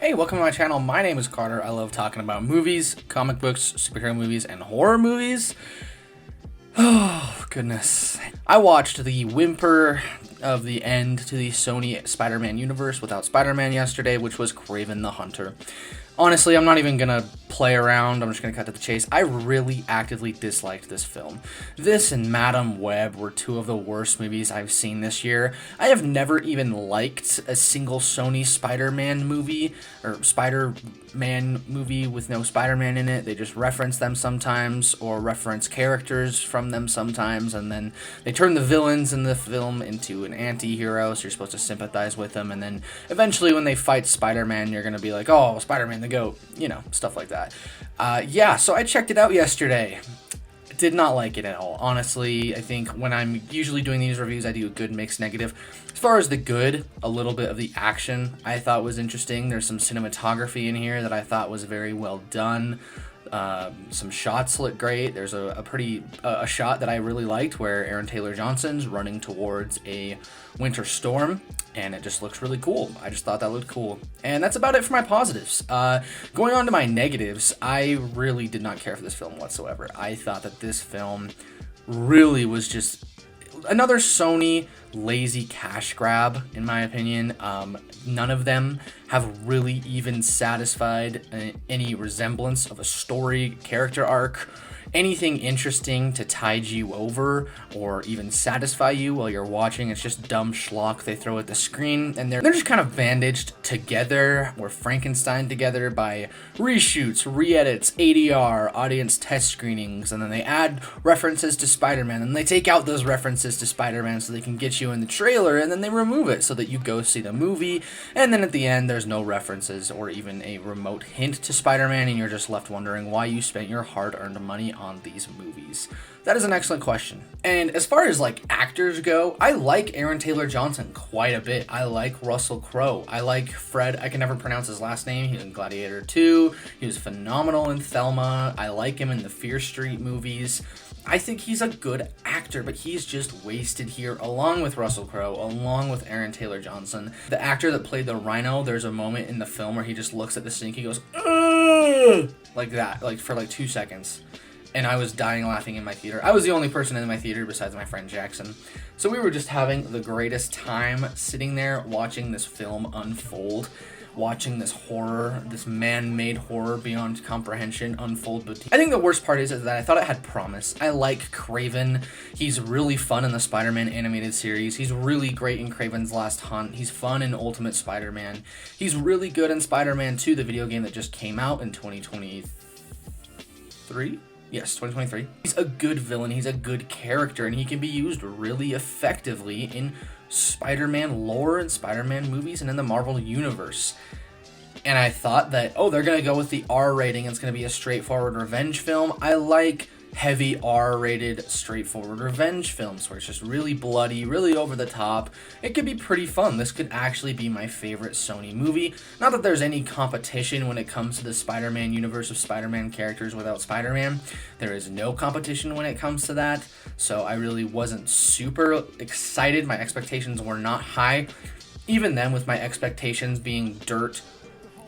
Hey, welcome to my channel. My name is Carter. I love talking about movies, comic books, superhero movies, and horror movies. Oh, goodness. I watched the whimper of the end to the Sony Spider-Man universe without Spider-Man yesterday, which was Kraven the Hunter. Honestly, I'm not even gonna play around. I'm just gonna cut to the chase. I really actively disliked this film. This and Madam Web were two of the worst movies I've seen this year. I have never even liked a single Sony Spider-Man movie, or Spider-Man movie with no Spider-Man in it. They just reference them sometimes, or reference characters from them sometimes, and then they turn the villains in the film into an anti-hero, so you're supposed to sympathize with them, and then eventually when they fight Spider-Man, you're gonna be like, oh, Spider-Man the GOAT, you know, stuff like that. Yeah, so I checked it out yesterday. Did not like it at all. Honestly, I think when I'm usually doing these reviews, I do a good mixed negative. As far as the good, a little bit of the action I thought was interesting. There's some cinematography in here that I thought was very well done. Some shots look great. There's a shot that I really liked where Aaron Taylor-Johnson's running towards a winter storm, and it just looks really cool. I just thought that looked cool. And that's about it for my positives. Going on to my negatives, I really did not care for this film whatsoever. I thought that this film really was just another Sony lazy cash grab, in my opinion. None of them have really even satisfied any resemblance of a story, character arc, anything interesting to tide you over or even satisfy you while you're watching. It's just dumb schlock they throw at the screen, and they're just kind of bandaged together or Frankenstein together by reshoots, re-edits, ADR, audience test screenings, and then they add references to Spider-Man, and they take out those references to Spider-Man so they can get you in the trailer, and then they remove it so that you go see the movie, and then at the end there's no references or even a remote hint to Spider-Man, and you're just left wondering why you spent your hard-earned money on these movies. That is an excellent question. And as far as like actors go, I like Aaron Taylor-Johnson quite a bit. I like Russell Crowe. I like Fred, I can never pronounce his last name. He was in Gladiator 2. He was phenomenal in Thelma. I like him in the Fear Street movies. I think he's a good actor, but he's just wasted here, along with Russell Crowe, along with Aaron Taylor-Johnson. The actor that played the Rhino, there's a moment in the film where he just looks at the sink, he goes, ugh! Like that, like for like 2 seconds. And I was dying laughing in my theater. I was the only person in my theater besides my friend Jackson. So we were just having the greatest time sitting there watching this film unfold, watching this horror, this man-made horror beyond comprehension unfold. But I think the worst part is that I thought it had promise. I like Kraven. He's really fun in the Spider-Man animated series. He's really great in Kraven's Last Hunt. He's fun in Ultimate Spider-Man. He's really good in Spider-Man 2, the video game that just came out in 2023? Yes, 2023. He's a good villain, he's a good character, and he can be used really effectively in Spider-Man lore and Spider-Man movies and in the Marvel Universe. And I thought that, oh, they're going to go with the R rating, it's going to be a straightforward revenge film. I like heavy R-rated, straightforward revenge films where it's just really bloody, really over the top. It could be pretty fun. This could actually be my favorite Sony movie. Not that there's any competition when it comes to the Spider-Man universe of Spider-Man characters without Spider-Man. There is no competition when it comes to that, so I really wasn't super excited. My expectations were not high. Even then, with my expectations being dirt,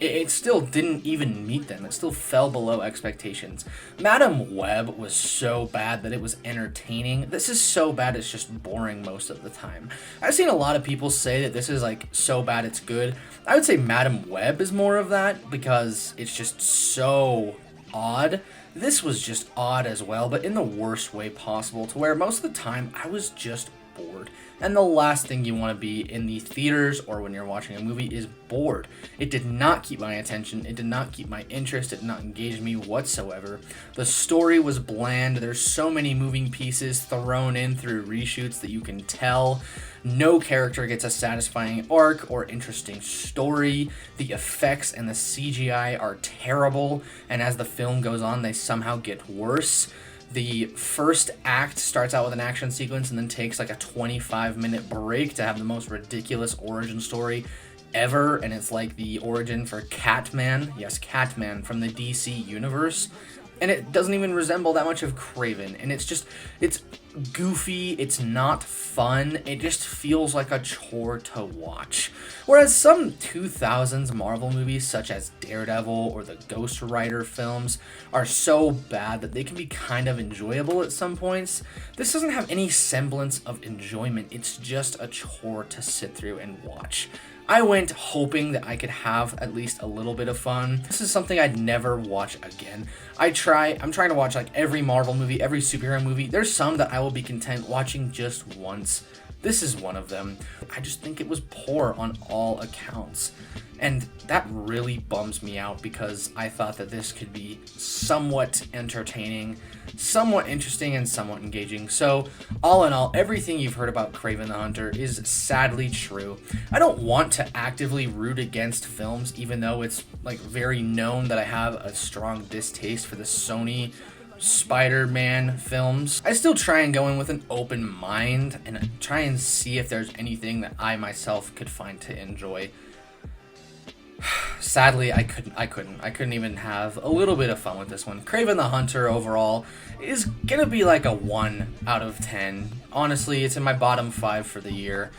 it still didn't even meet them. It still fell below expectations. Madam Web was so bad that it was entertaining. This is so bad it's just boring most of the time. I've seen a lot of people say that this is like so bad it's good. I would say Madam Web is more of that because it's just so odd. This was just odd as well, but in the worst way possible, to where most of the time I was just bored. And the last thing you want to be in the theaters or when you're watching a movie is bored. It did not keep my attention. It did not keep my interest. It did not engage me whatsoever. The story was bland. There's so many moving pieces thrown in through reshoots that you can tell. No character gets a satisfying arc or interesting story. The effects and the CGI are terrible, and as the film goes on, they somehow get worse. The first act starts out with an action sequence and then takes like a 25-minute break to have the most ridiculous origin story ever, and it's like the origin for Catman. Yes, Catman from the DC universe. and it doesn't even resemble that much of Kraven, and it's goofy, it's not fun, it just feels like a chore to watch. Whereas some 2000s Marvel movies such as Daredevil or the Ghost Rider films are so bad that they can be kind of enjoyable at some points, this doesn't have any semblance of enjoyment, it's just a chore to sit through and watch. I went hoping that I could have at least a little bit of fun. This is something I'd never watch again. I'm trying to watch like every Marvel movie, every superhero movie. There's some that I will be content watching just once. This is one of them. I just think it was poor on all accounts. And that really bums me out because I thought that this could be somewhat entertaining, somewhat interesting, and somewhat engaging. So, all in all, everything you've heard about Kraven the Hunter is sadly true. I don't want to actively root against films, even though it's like very known that I have a strong distaste for the Sony Spider-Man films. I still try and go in with an open mind and try and see if there's anything that I myself could find to enjoy. Sadly, I couldn't even have a little bit of fun with this one. Kraven the Hunter overall is gonna be like a 1 out of 10. Honestly, it's in my bottom 5 for the year.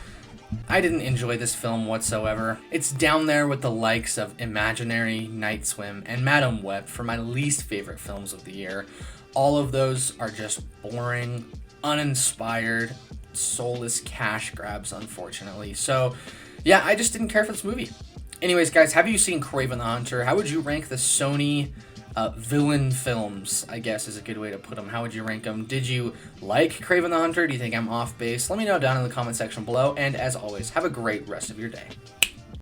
I didn't enjoy this film whatsoever. It's down there with the likes of Imaginary, Night Swim, and Madam Web for my least favorite films of the year. All of those are just boring, uninspired, soulless cash grabs, unfortunately. So, yeah, I just didn't care for this movie. Anyways, guys, have you seen Kraven the Hunter? How would you rank the Sony villain films, I guess is a good way to put them. How would you rank them? Did you like Kraven the Hunter? Do you think I'm off base? Let me know down in the comment section below. And as always, have a great rest of your day.